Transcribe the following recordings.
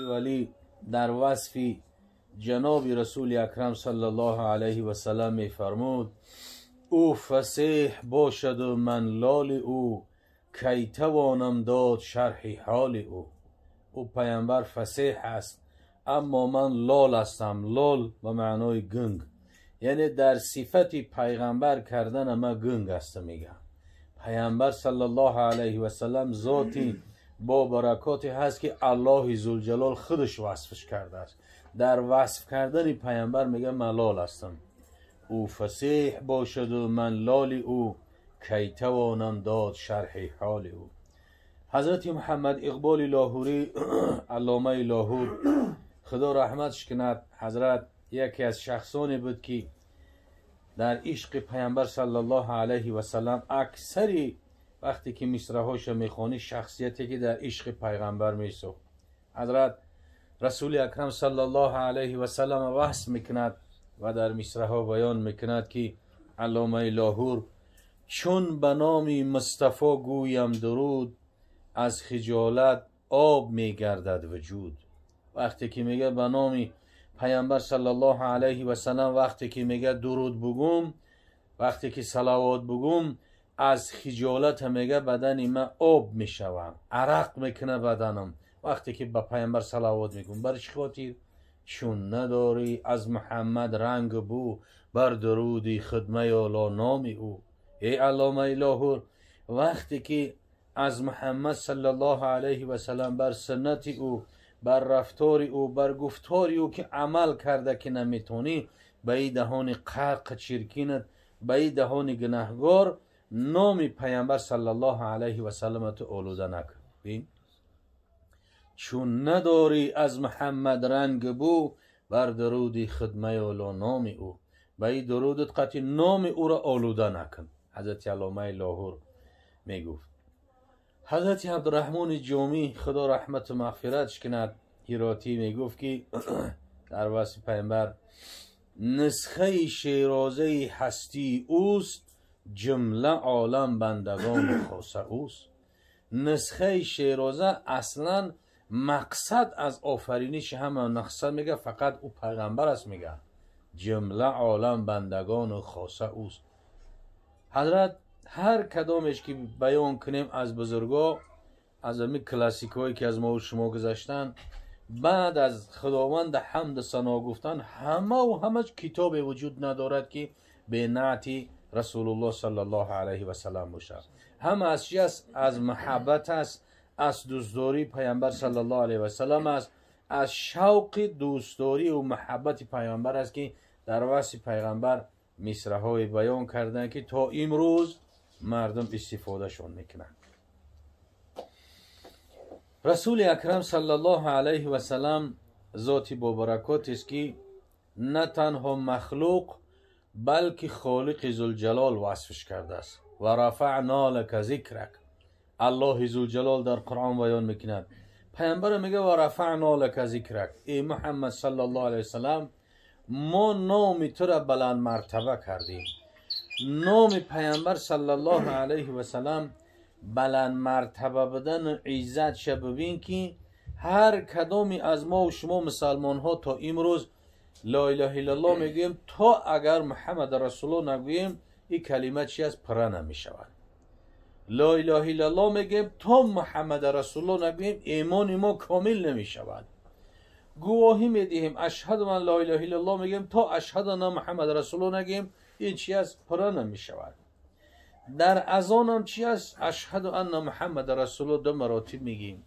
ولی در وصف جناب رسول اکرم صلی الله علیه و سلم می فرمود او فصیح باشد و من لال او کی توانم داد شرح حال او. او پیامبر فصیح است اما من لال هستم. لال به معنای گنگ، یعنی در صفت پیغمبر کردن ما گنگ است. میگم پیامبر صلی الله علیه و سلم ذاتی با برکاتی هست که الله ذوالجلال خودش وصفش کرده است. در وصف کردن پیامبر میگه من لال هستم. او فصیح باشد و من لال او کی توانم داد شرح حال او. حضرت محمد اقبال لاهوری علامه لاهور خدا رحمتش کند، حضرت یکی از شخصانی بود که در عشق پیامبر صلی الله علیه و سلم اکثری وقتی که مصرعهاش میخوانی شخصیتی که در عشق پیغمبر میسوخت. حضرت رسول اکرم صلی الله علیه و سلم وصف میکند و در مصرعها بیان میکند که علامه لاهور چون به نام مصطفی گویم درود از خجالت آب میگردد وجود. وقتی که میگه به نام پیامبر صلی الله علیه و سلم، وقتی که میگه درود بگم، وقتی که صلوات بگم، از خجالت میگه بدن من آب میشوم، عرق میکنه بدنم. وقتی که به پیامبر صلوات میگم برای چی خاطر؟ چون نداری از محمد رنگ بو بر درودی خدمه اعلی نام او. ای علامه لاهور وقتی که از محمد صلی الله علیه و سلم بر سنت او، بر رفتار او، بر گفتاری او که عمل کرده که نمیتونی، به این دهان قرق چرکینت، به این دهان گناهگار نام پیامبر صلی الله علیه و سلم تو آلوده نکن. چون نداری از محمد رنگ بو بر درودی خدمه اعلی نام او. به این درودت قطعی نام او را آلوده نکن. حضرت علامه لاهور میگفت. حضرت عبدالرحمن جامی خدا رحمت و مغفرتش کند هراتی میگفت که در وصف پیامبر نسخه شیرازه هستی اوست جمله عالم بندگان خاصه اوست. نسخه شیرازه اصلا مقصد از آفرینش همه نسخه میگه فقط او پیغمبر است. میگه جمله عالم بندگان خاصه اوست. حضرت هر کدامش که بیان کنیم از بزرگا، از امی کلاسیکایی که از ما و شما گذاشتن، بعد از خداوند حمد ثنا گفتن همه کتاب وجود ندارد که به نعت رسول الله صلی الله علیه و سلم باشه. همه از چی است؟ از محبت است، از دوستداری پیامبر صلی الله علیه و سلم است، از شوق دوستداری و محبت پیامبر است که در وصف پیغمبر مصرعهای بیان کردن که تا امروز مردم استفاده شون میکنن. رسول اکرم صلی الله علیه و سلم ذاتی با برکات است که نه تنها مخلوق بلکه خالق ذوالجلال وصفش کرده است. و رفعنا لک ذکرک. الله ذوالجلال در قرآن بیان میکند، پیامبر میگه و رفعنا لک ذکرک، ای محمد صلی الله علیه و سلم ما نام تو را بلند مرتبه کردیم. نام پیامبر صلی الله علیه و سلم بلند مرتبه بدن عزت شب. ببین که هر کدامی از ما و شما مسلمان ها تا امروز لا اله الا الله میگیم، تا اگر محمد رسول الله نگوییم این کلمه چی از پره نمی شود. لا اله الا الله میگیم تا محمد رسول الله نگوییم ایمان ما کامل نمی شود. گواهی میدهیم اشهد ان لا اله الا الله میگیم تا اشهد ان محمد رسول الله نگیم این چی از پره نمی شود. در اذان هم چی است؟ اشهد ان محمد رسول الله دو مراتب میگیم.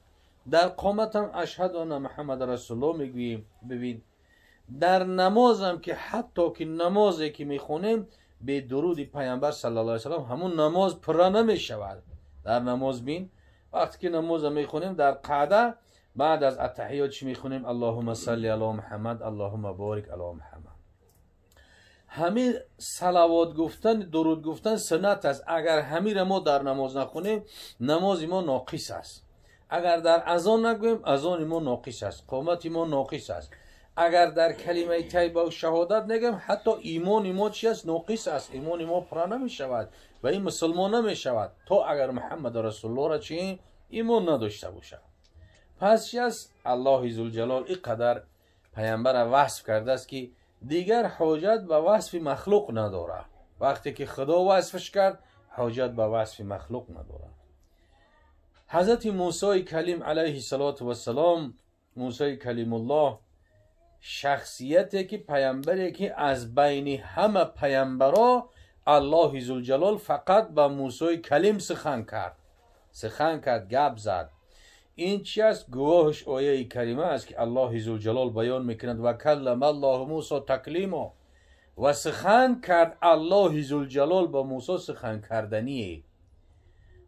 در قامت هم اشهد ان محمد رسول الله میگوییم. ببین در نماز هم که حتی که نمازی که میخونیم به درود پیامبر صلی الله علیه و سلم همون نماز پره نمی شود. در نماز بین وقتی که نماز میخونیم در قعده بعد از التحیات چی میخونیم؟ اللهم صل علی محمد اللهم بارک علی محمد. همین صلوات گفتن، درود گفتن سنت است. اگر همین را ما در نماز نخونیم نماز ما ناقص است. اگر در اذان نگویم اذان ما ناقص است، قامت ما ناقص است. اگر در کلمه طیبه و شهادت نگیم حتی ایمان ما چی است؟ ناقص است. ایمان ما پره نمی شود. و این مسلمان نمی شود تو اگر محمد رسول الله را چی ایمان نداشته باشه. پس چی است؟ الله ذوالجلال اینقدر پیامبر را وصف کرده است که دیگر حاجت به وصف مخلوق نداره. وقتی که خدا وصفش کرد حاجت به وصف مخلوق نداره. حضرت موسی کلیم علیه السلام، موسی کلیم الله، شخصیتی که پیامبری که از بین همه پیامبرا الله ذوالجلال فقط با موسی کلیم سخن کرد، گپ زد. این چی است؟ گواهش آیه کریمه است که الله ذوالجلال بیان میکند و کلم الله موسی تکلیما، و سخن کرد الله ذوالجلال با موسی سخن کردنی.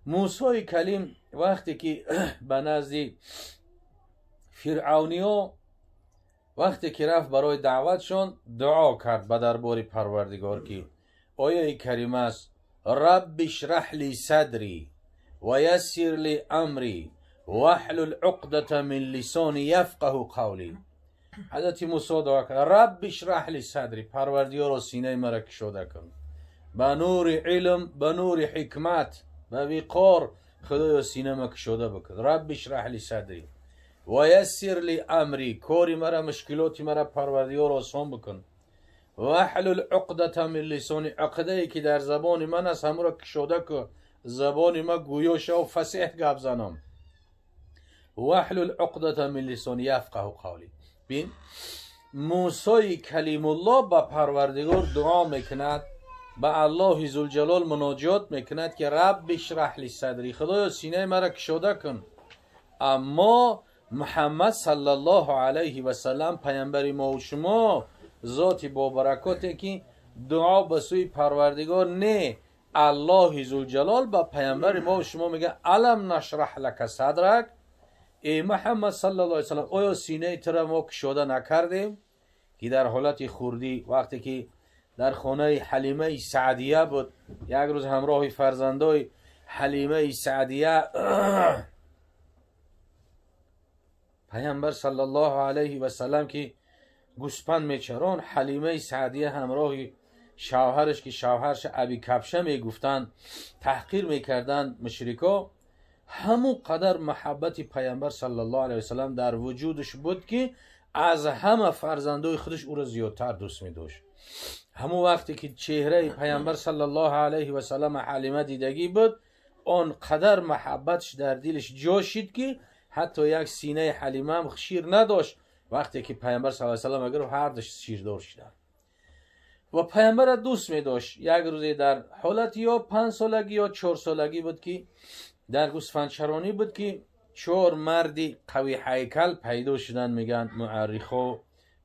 موسی کلیم وقتی که به نزد فرعونیا وقتی که رفت برای دعوتشون دعا کرد به دربار پروردگار که آیه کریمه است رب اشرح لی صدری و یسر لی امری واحلل عقدة من لسانی یفقه قولی. حضرت موسی دعا کرد رب اشرح لی صدری، پروردگار سینه مرا گشوده کن، به نور علم، به نور حکمت، به وقار خدایا سینه مرا گشوده بکن. رب اشرح لی صدری و یسر لی امری، کاری مرا، مشکلاتی مرا پروردگار آسان بکن. واحلل عقدة من لسانی، عقده ای که در زبان من است همه را گشوده کن، زبان ما گویا شو فصیح گپ زنم. واحلل عقدة من لسانی یفقه قولی. بین موسی کلیم الله با پروردگار دعا میکند، با الله ذوالجلال مناجات میکند که رب اشرح لی صدری، خدایا سینه مرا گشوده کن. اما محمد صلی الله علیه و سلم پیامبر ما و شما ذات با برکاتی که دعا به سوی پروردگار نه، الله ذوالجلال با پیامبر ما و شما میگه الم نشرح لک صدرک، ای محمد صلی الله علیه و سلم آیا سینه تر ما گشوده نکردیم؟ که در حالت خوردی وقتی که در خانه حلیمه سعدیه بود، یک روز همراه فرزندای حلیمه سعدیه پیامبر صلی الله علیه و سلم که گوسپند میچران، حلیمه سعدیه همراه شوهرش که شوهرش ابی کبشه میگفتند، تحقیر میکردند مشرکا، همون قدر محبت پیامبر صلی الله علیه و سلم در وجودش بود که از همه فرزندای خودش او را زیادتر دوست می‌داشت. همون وقتی که چهره پیامبر صلی الله علیه و سلم حلیمه دیدگی بود، آن قدر محبتش در دلش جا شد که حتی یک سینه حلیمه هم شیر نداشت. وقتی که پیامبر صلی الله علیه و سلم اگر هر داشت شیردار شدن و پیامبر را دوست می داشت. یک روزی در حالت یا 5 سالگی یا 4 سالگی بود که در گوسفندچرانی بود که 4 مردی قوی هیکل پیدا شدن، میگن مورخا.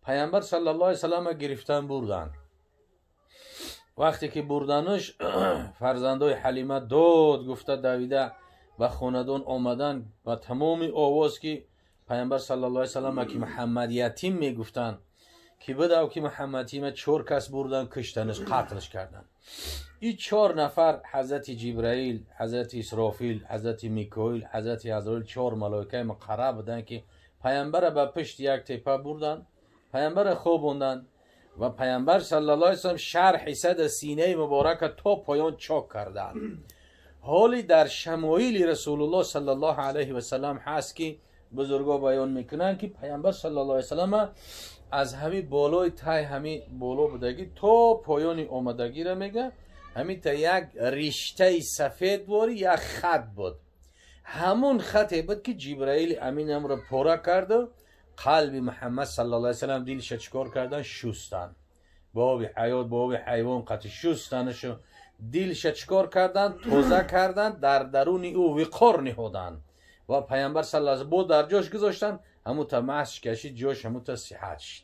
پیامبر صلی الله علیه و سلم گرفتن بردن. وقتی که بردنش فرزندای حلیمه داد گفته دویده و خاندان آمدن و تمام آواز که پیامبر صلی الله علیه و سلم که محمد یتیم میگفتن که بده که محمد یتیم 4 کس بردن کشتنش، قتلش کردن. این 4 نفر حضرت جبرائیل، حضرت اسرافیل، حضرت میکائیل، حضرت عزرائیل 4 ملائکه مقرب بودن که پیامبر به پشت یک تپه بردن، پیامبر خوابوندن و پیامبر صلی الله علیه و سلم شرح صد سینه مبارک تا پایان چاک کردن. حالی در شمایل رسول الله صلی الله علیه و سلم هست که بزرگا بیان میکنن که پیامبر صلی الله علیه و سلم از همین بالای تای همین بالا بودگی تا پایان آمدگی را میگه، همین تا یک رشته سفید واری یک خط بود. همون خطی بود که جبرائیل امین هم را پاره کرده، قلب محمد صلی الله علیه و سلم دلش چکار کردن؟ شستن. باب حیات، باب حیوان قطع شستنشو دلش چکار کردن؟ توزه کردن، در درون او وقار نهادن و پیامبر صلی الله علیه و سلم در جاش گذاشتن، همون تا مشک کشید جاش، همون تا صحت شد.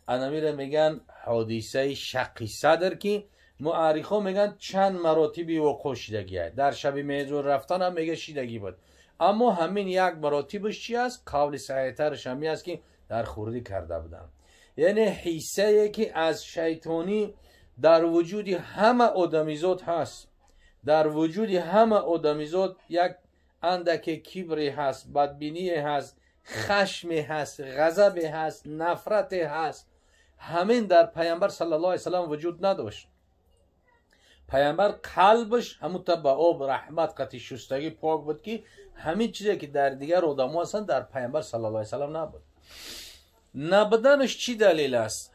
انامیره میگن حادثه شق صدر که مورخا میگن چند مراتبی وقوع شدگی. در شب معراج رفتن هم میگه شدگی بود، اما همین یک مراتبش چی است؟ قول صحیح ترش همی است که در خوردی کرده بودن. یعنی حیثه که از شیطانی در وجود همه آدمیزاد هست. در وجود همه آدمیزاد یک اندک کبری هست، بدبینی هست، خشم هست، غضب هست، نفرت هست. همین در پیامبر صلی الله علیه و سلم وجود نداشت. پیامبر قلبش همون تا به آب رحمت قطع شستگی پاک بود که همین چیزی که در دیگر آدم هستند در پیامبر صلی الله علیه و سلم نبود. نبودنش چی دلیل است؟